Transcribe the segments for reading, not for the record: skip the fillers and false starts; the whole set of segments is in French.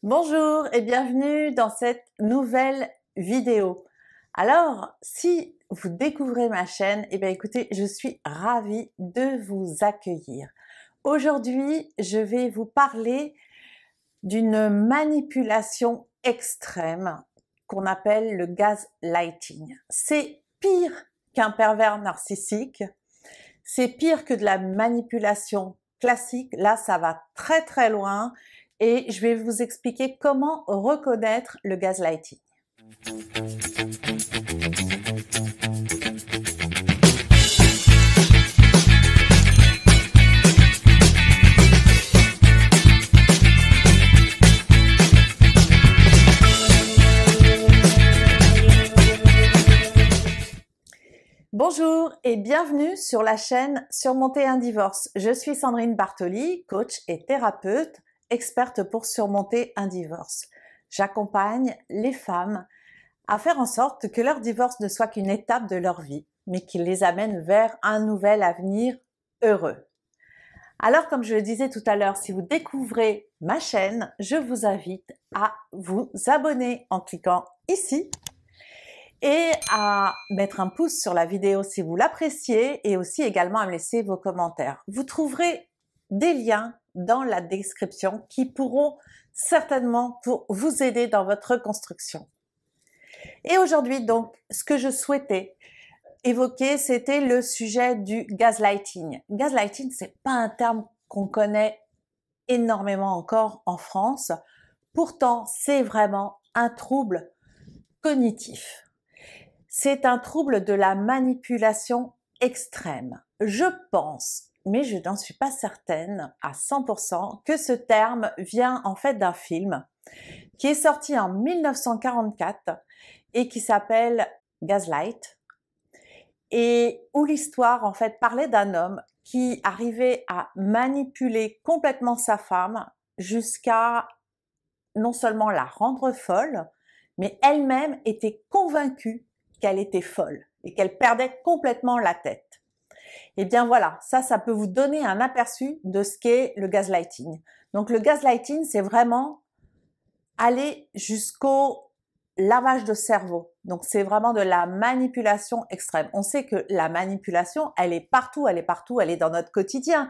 Bonjour et bienvenue dans cette nouvelle vidéo. Alors, si vous découvrez ma chaîne, écoutez, je suis ravie de vous accueillir. Aujourd'hui, je vais vous parler d'une manipulation extrême qu'on appelle le gaslighting. C'est pire qu'un pervers narcissique, c'est pire que de la manipulation classique, là ça va très très loin et je vais vous expliquer comment reconnaître le gaslighting. Bonjour et bienvenue sur la chaîne Surmonter un divorce. Je suis Sandrine Bartoli, coach et thérapeute, experte pour surmonter un divorce. J'accompagne les femmes à faire en sorte que leur divorce ne soit qu'une étape de leur vie, mais qu'il les amène vers un nouvel avenir heureux. Alors, comme je le disais tout à l'heure, si vous découvrez ma chaîne, je vous invite à vous abonner en cliquant ici et à mettre un pouce sur la vidéo si vous l'appréciez et aussi également à me laisser vos commentaires. Vous trouverez des liens dans la description qui pourront certainement vous aider dans votre construction. Et aujourd'hui donc, ce que je souhaitais évoquer, c'était le sujet du gaslighting. Gaslighting, c'est pas un terme qu'on connaît énormément encore en France. Pourtant, c'est vraiment un trouble cognitif. C'est un trouble de la manipulation extrême. Je pense, mais je n'en suis pas certaine à 100%, que ce terme vient en fait d'un film qui est sorti en 1944 et qui s'appelle Gaslight, et où l'histoire en fait parlait d'un homme qui arrivait à manipuler complètement sa femme jusqu'à non seulement la rendre folle, mais elle-même était convaincue qu'elle était folle et qu'elle perdait complètement la tête. Et bien voilà, ça peut vous donner un aperçu de ce qu'est le gaslighting. Donc le gaslighting, c'est vraiment aller jusqu'au lavage de cerveau. Donc c'est vraiment de la manipulation extrême. On sait que la manipulation, elle est partout, elle est dans notre quotidien.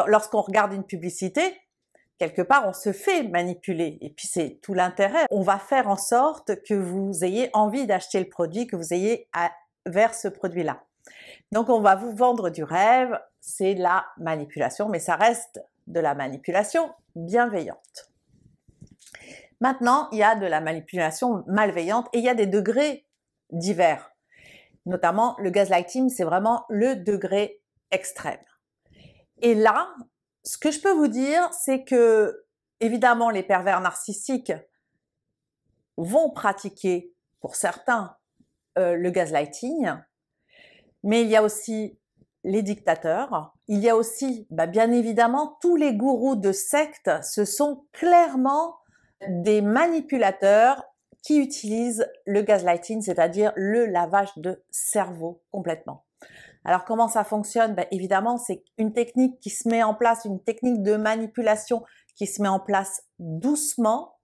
Lorsqu'on regarde une publicité, quelque part, on se fait manipuler. Et puis, c'est tout l'intérêt. On va faire en sorte que vous ayez envie d'acheter le produit, que vous ayez vers ce produit-là. Donc, on va vous vendre du rêve. C'est la manipulation, mais ça reste de la manipulation bienveillante. Maintenant, il y a de la manipulation malveillante et il y a des degrés divers. Notamment, le gaslighting, c'est vraiment le degré extrême. Et là, ce que je peux vous dire, c'est que, évidemment, les pervers narcissiques vont pratiquer, pour certains, le gaslighting, mais il y a aussi les dictateurs, il y a aussi, bien évidemment, tous les gourous de sectes, ce sont clairement des manipulateurs qui utilisent le gaslighting, c'est-à-dire le lavage de cerveau complètement. Alors comment ça fonctionne? Évidemment, c'est une technique qui se met en place, une technique de manipulation qui se met en place doucement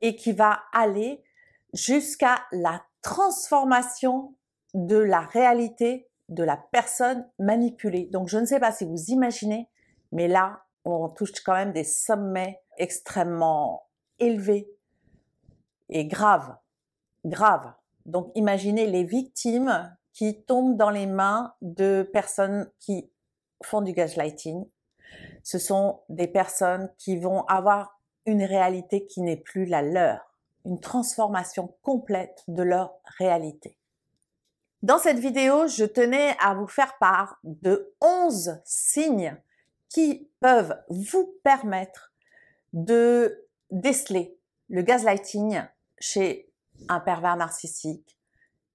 et qui va aller jusqu'à la transformation de la réalité de la personne manipulée. Donc je ne sais pas si vous imaginez, mais là, on touche quand même des sommets extrêmement élevés et graves. Donc imaginez les victimes qui tombent dans les mains de personnes qui font du gaslighting. Ce sont des personnes qui vont avoir une réalité qui n'est plus la leur, une transformation complète de leur réalité. Dans cette vidéo, je tenais à vous faire part de 11 signes qui peuvent vous permettre de déceler le gaslighting chez un pervers narcissique,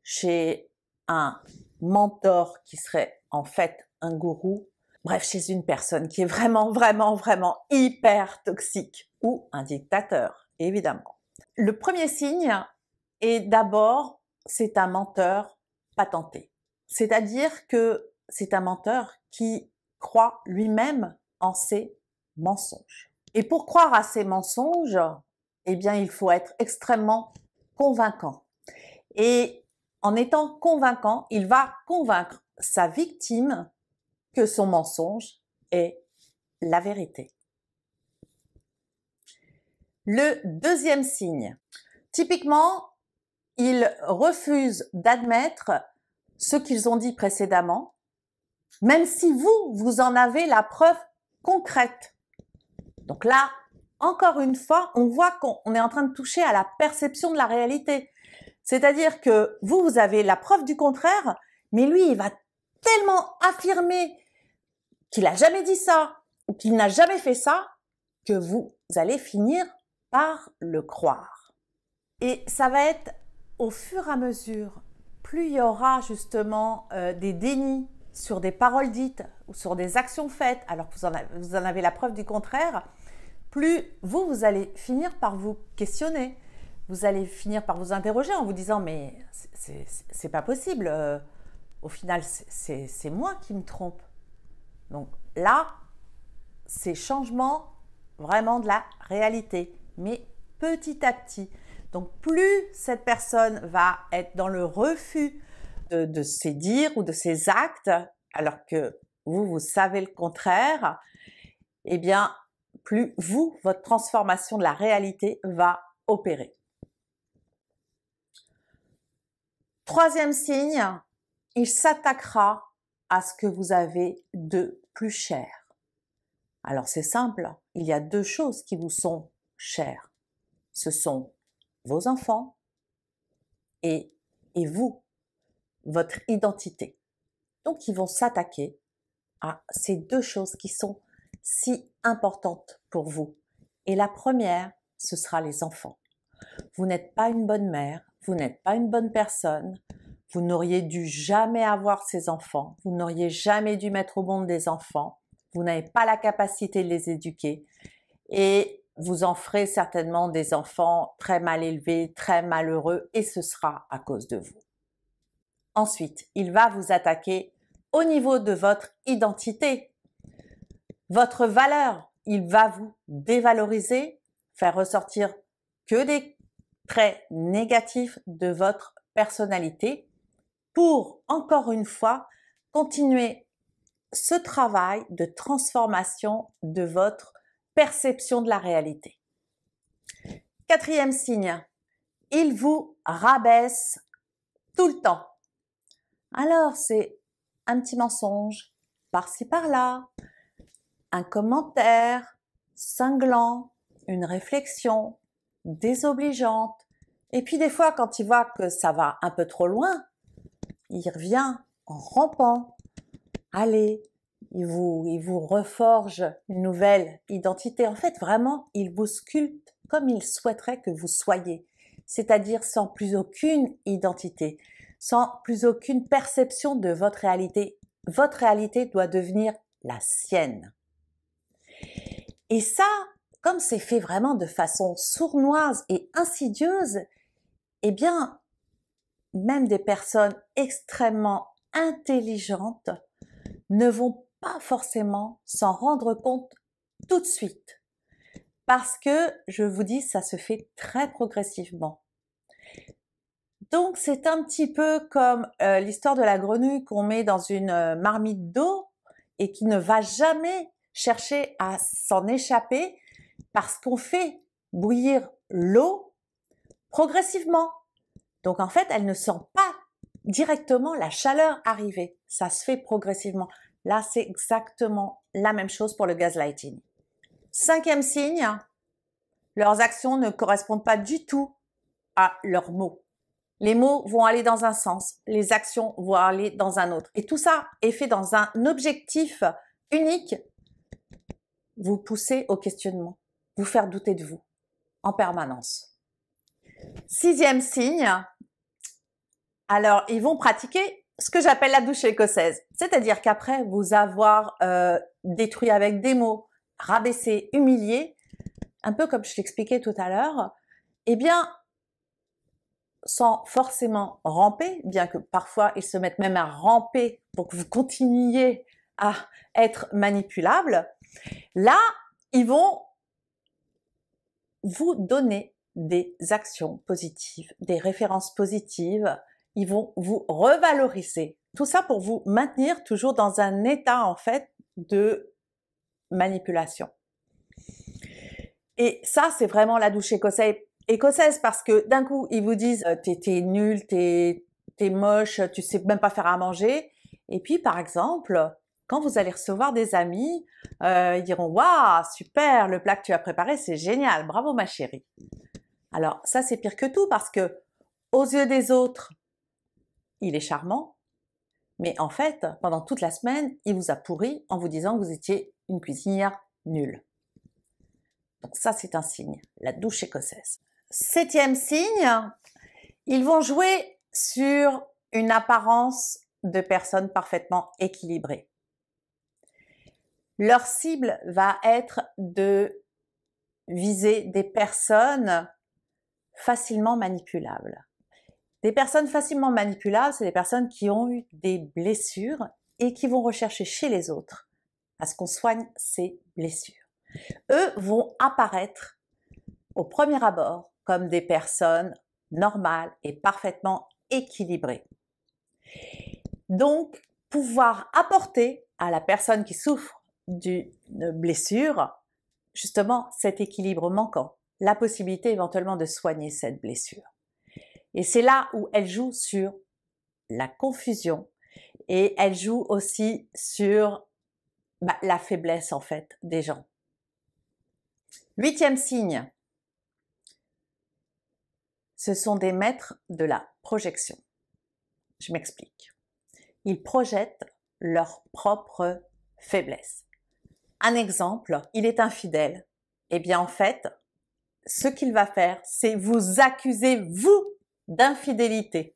chez un mentor qui serait en fait un gourou, bref, chez une personne qui est vraiment hyper toxique, ou un dictateur, évidemment. Le premier signe est d'abord, c'est un menteur patenté. C'est-à-dire que c'est un menteur qui croit lui-même en ses mensonges. Et pour croire à ses mensonges, eh bien, il faut être extrêmement convaincant. Et en étant convaincant, il va convaincre sa victime que son mensonge est la vérité. Le deuxième signe, typiquement, ils refusent d'admettre ce qu'ils ont dit précédemment, même si vous en avez la preuve concrète. Donc là, encore une fois, on voit qu'on est en train de toucher à la perception de la réalité. C'est-à-dire que vous avez la preuve du contraire, mais lui, il va tellement affirmer qu'il n'a jamais dit ça ou qu'il n'a jamais fait ça que vous allez finir par le croire. Et ça va être au fur et à mesure, plus il y aura justement des dénis sur des paroles dites ou sur des actions faites, alors que vous en avez la preuve du contraire, plus vous allez finir par vous questionner. Vous allez finir par vous interroger en vous disant « mais c'est pas possible, au final c'est moi qui me trompe ». Donc là, c'est changement vraiment de la réalité, mais petit à petit. Donc plus cette personne va être dans le refus de ses dires ou de ses actes, alors que vous savez le contraire, eh bien plus votre transformation de la réalité va opérer. Troisième signe, il s'attaquera à ce que vous avez de plus cher. Alors c'est simple, il y a deux choses qui vous sont chères. Ce sont vos enfants et vous, votre identité. Donc ils vont s'attaquer à ces deux choses qui sont si importantes pour vous. Et la première, ce sera les enfants. Vous n'êtes pas une bonne mère, vous n'êtes pas une bonne personne, vous n'auriez dû jamais avoir ces enfants, vous n'auriez jamais dû mettre au monde des enfants, vous n'avez pas la capacité de les éduquer et vous en ferez certainement des enfants très mal élevés, très malheureux et ce sera à cause de vous. Ensuite, il va vous attaquer au niveau de votre identité, votre valeur. Il va vous dévaloriser, faire ressortir que des traits négatifs de votre personnalité pour, encore une fois, continuer ce travail de transformation de votre perception de la réalité. Quatrième signe, il vous rabaisse tout le temps. Alors, c'est un petit mensonge, par-ci par-là, un commentaire cinglant, une réflexion désobligeante. Et puis des fois, quand il voit que ça va un peu trop loin, il revient en rampant. Allez, il vous reforge une nouvelle identité. En fait, vraiment, il vous sculpte comme il souhaiterait que vous soyez, c'est-à-dire sans plus aucune identité, sans plus aucune perception de votre réalité. Votre réalité doit devenir la sienne. Et ça, comme c'est fait vraiment de façon sournoise et insidieuse, eh bien, même des personnes extrêmement intelligentes ne vont pas forcément s'en rendre compte tout de suite. Parce que, je vous dis, ça se fait très progressivement. Donc, c'est un petit peu comme l'histoire de la grenouille qu'on met dans une marmite d'eau et qui ne va jamais chercher à s'en échapper parce qu'on fait bouillir l'eau progressivement. Donc, en fait, elle ne sent pas directement la chaleur arriver. Ça se fait progressivement. Là, c'est exactement la même chose pour le gaslighting. Cinquième signe, leurs actions ne correspondent pas du tout à leurs mots. Les mots vont aller dans un sens, les actions vont aller dans un autre. Et tout ça est fait dans un objectif unique, vous pousser au questionnement, vous faire douter de vous en permanence. Sixième signe, alors ils vont pratiquer ce que j'appelle la douche écossaise. C'est-à-dire qu'après vous avoir détruit avec des mots, rabaissé, humilié, un peu comme je l'expliquais tout à l'heure, eh bien, sans forcément ramper, bien que parfois ils se mettent même à ramper pour que vous continuiez à être manipulable, là, ils vont vous donner des actions positives, des références positives. Ils vont vous revaloriser. Tout ça pour vous maintenir toujours dans un état en fait de manipulation. Et ça, c'est vraiment la douche écossaise parce que d'un coup, ils vous disent t'es nul, t'es moche, tu sais même pas faire à manger. Et puis, par exemple, quand vous allez recevoir des amis, ils diront waouh, super, le plat que tu as préparé, c'est génial, bravo ma chérie. Alors ça, c'est pire que tout parce que aux yeux des autres, il est charmant, mais en fait, pendant toute la semaine, il vous a pourri en vous disant que vous étiez une cuisinière nulle. Donc ça, c'est un signe, la douche écossaise. 7e signe, ils vont jouer sur une apparence de personnes parfaitement équilibrées. Leur cible va être de viser des personnes facilement manipulables. Des personnes facilement manipulables, c'est des personnes qui ont eu des blessures et qui vont rechercher chez les autres à ce qu'on soigne ces blessures. Eux vont apparaître au premier abord comme des personnes normales et parfaitement équilibrées. Donc, pouvoir apporter à la personne qui souffre d'une blessure, justement, cet équilibre manquant, la possibilité éventuellement de soigner cette blessure. Et c'est là où elle joue sur la confusion et elle joue aussi sur la faiblesse en fait des gens. 8e signe, ce sont des maîtres de la projection. Je m'explique. Ils projettent leur propre faiblesse. Un exemple, il est infidèle. Eh bien en fait, ce qu'il va faire, c'est vous accuser, vous, d'infidélité.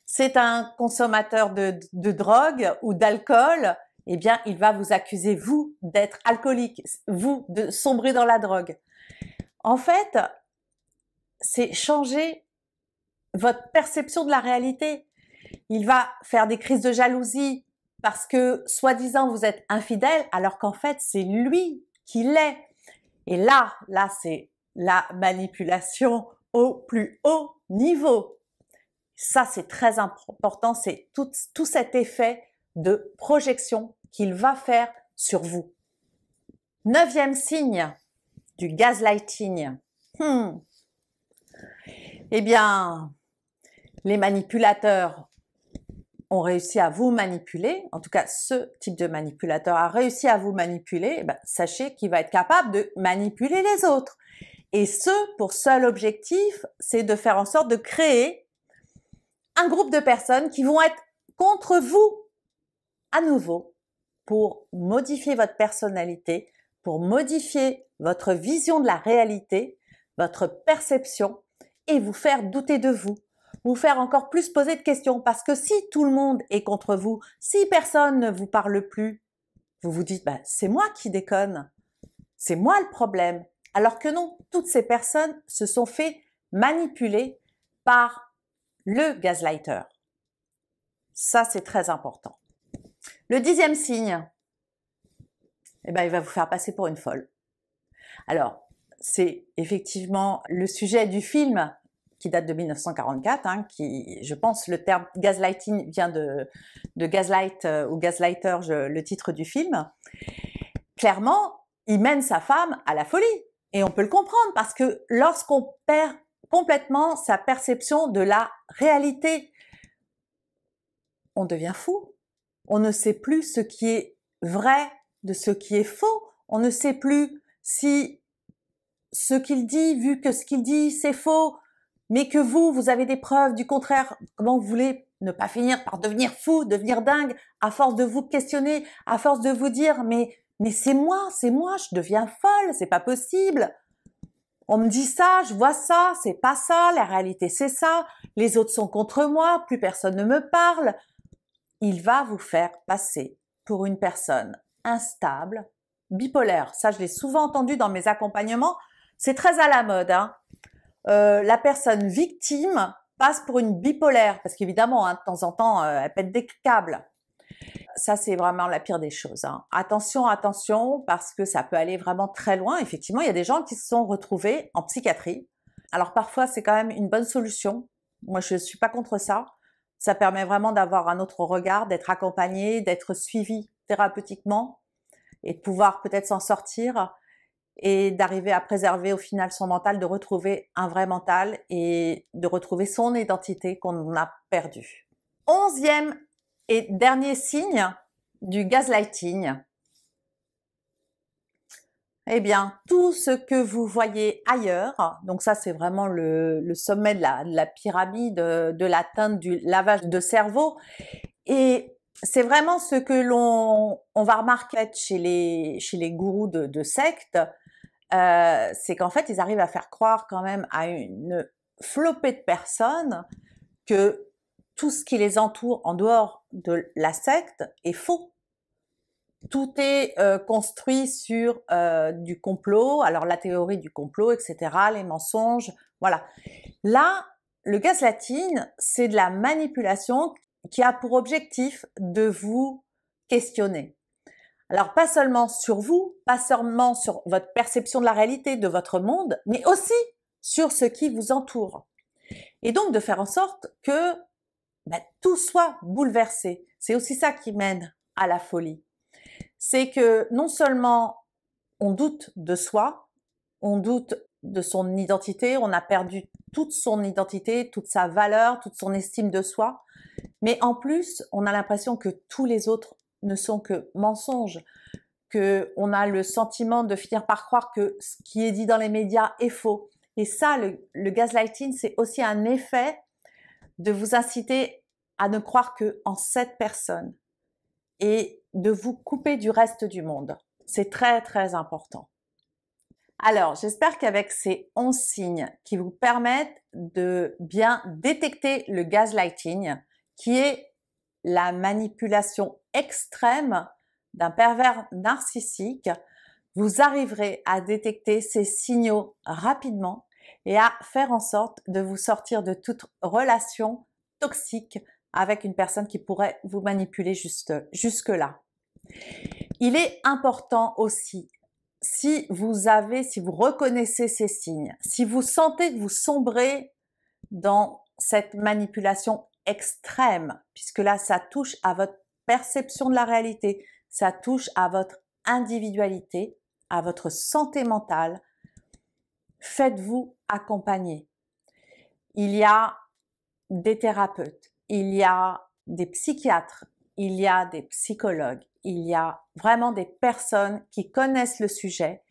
C'est un consommateur de drogue ou d'alcool, eh bien, il va vous accuser, vous, d'être alcoolique, vous, de sombrer dans la drogue. En fait, c'est changer votre perception de la réalité. Il va faire des crises de jalousie parce que, soi-disant, vous êtes infidèle, alors qu'en fait, c'est lui qui l'est. Et là, c'est la manipulation au plus haut niveau. Ça, c'est très important, c'est tout cet effet de projection qu'il va faire sur vous. 9e signe du gaslighting. Eh bien, les manipulateurs ont réussi à vous manipuler, en tout cas ce type de manipulateur a réussi à vous manipuler, sachez qu'il va être capable de manipuler les autres. Et ce, pour seul objectif, c'est de faire en sorte de créer un groupe de personnes qui vont être contre vous à nouveau pour modifier votre personnalité, pour modifier votre vision de la réalité, votre perception et vous faire douter de vous faire encore plus poser de questions parce que si tout le monde est contre vous, si personne ne vous parle plus, vous vous dites c'est moi qui déconne, c'est moi le problème. Alors que non, toutes ces personnes se sont fait manipuler par le gaslighter. Ça, c'est très important. Le 10e signe, il va vous faire passer pour une folle. Alors, c'est effectivement le sujet du film qui date de 1944, qui, je pense, le terme gaslighting vient de gaslight ou gaslighter, le titre du film. Clairement, il mène sa femme à la folie. Et on peut le comprendre parce que lorsqu'on perd complètement sa perception de la réalité, on devient fou. On ne sait plus ce qui est vrai de ce qui est faux. On ne sait plus si ce qu'il dit, vu que ce qu'il dit, c'est faux, mais que vous avez des preuves du contraire. Comment vous voulez ne pas finir par devenir fou, devenir dingue, à force de vous questionner, à force de vous dire mais c'est moi, je deviens folle, c'est pas possible. On me dit ça, je vois ça, c'est pas ça, la réalité c'est ça, les autres sont contre moi, plus personne ne me parle. Il va vous faire passer pour une personne instable, bipolaire. Ça, je l'ai souvent entendu dans mes accompagnements. C'est très à la mode. La personne victime passe pour une bipolaire parce qu'évidemment, de temps en temps, elle pète des câbles. Ça, c'est vraiment la pire des choses, hein. Attention, attention, parce que ça peut aller vraiment très loin. Effectivement, il y a des gens qui se sont retrouvés en psychiatrie. Alors parfois, c'est quand même une bonne solution. Moi, je ne suis pas contre ça. Ça permet vraiment d'avoir un autre regard, d'être accompagné, d'être suivi thérapeutiquement et de pouvoir peut-être s'en sortir et d'arriver à préserver au final son mental, de retrouver un vrai mental et de retrouver son identité qu'on a perdue. 11e et dernier signe du gaslighting. Eh bien, tout ce que vous voyez ailleurs, donc ça c'est vraiment le sommet de la pyramide de l'atteinte du lavage de cerveau, et c'est vraiment ce que on va remarquer chez les gourous de sectes, c'est qu'en fait ils arrivent à faire croire quand même à une flopée de personnes que tout ce qui les entoure en dehors de la secte est faux. Tout est construit sur du complot, alors la théorie du complot, etc., les mensonges, voilà. Là, le gaslighting, c'est de la manipulation qui a pour objectif de vous questionner. Alors pas seulement sur vous, pas seulement sur votre perception de la réalité, de votre monde, mais aussi sur ce qui vous entoure. Et donc de faire en sorte que tout soit bouleversé. C'est aussi ça qui mène à la folie. C'est que non seulement on doute de soi, on doute de son identité, on a perdu toute son identité, toute sa valeur, toute son estime de soi, mais en plus, on a l'impression que tous les autres ne sont que mensonges, qu'on a le sentiment de finir par croire que ce qui est dit dans les médias est faux. Et ça, le gaslighting, c'est aussi un effet de vous inciter à ne croire qu'en cette personne et de vous couper du reste du monde. C'est très, très important. Alors, j'espère qu'avec ces 11 signes qui vous permettent de bien détecter le gaslighting, qui est la manipulation extrême d'un pervers narcissique, vous arriverez à détecter ces signaux rapidement et à faire en sorte de vous sortir de toute relation toxique avec une personne qui pourrait vous manipuler jusque-là. Il est important aussi, si vous reconnaissez ces signes, si vous sentez que vous sombrez dans cette manipulation extrême, puisque là, ça touche à votre perception de la réalité, ça touche à votre individualité, à votre santé mentale, faites-vous accompagner. Il y a des thérapeutes, il y a des psychiatres, il y a des psychologues, il y a vraiment des personnes qui connaissent le sujet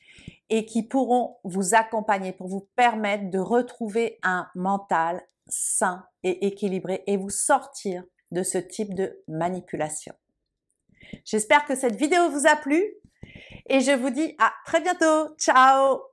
et qui pourront vous accompagner pour vous permettre de retrouver un mental sain et équilibré et vous sortir de ce type de manipulation. J'espère que cette vidéo vous a plu et je vous dis à très bientôt. Ciao!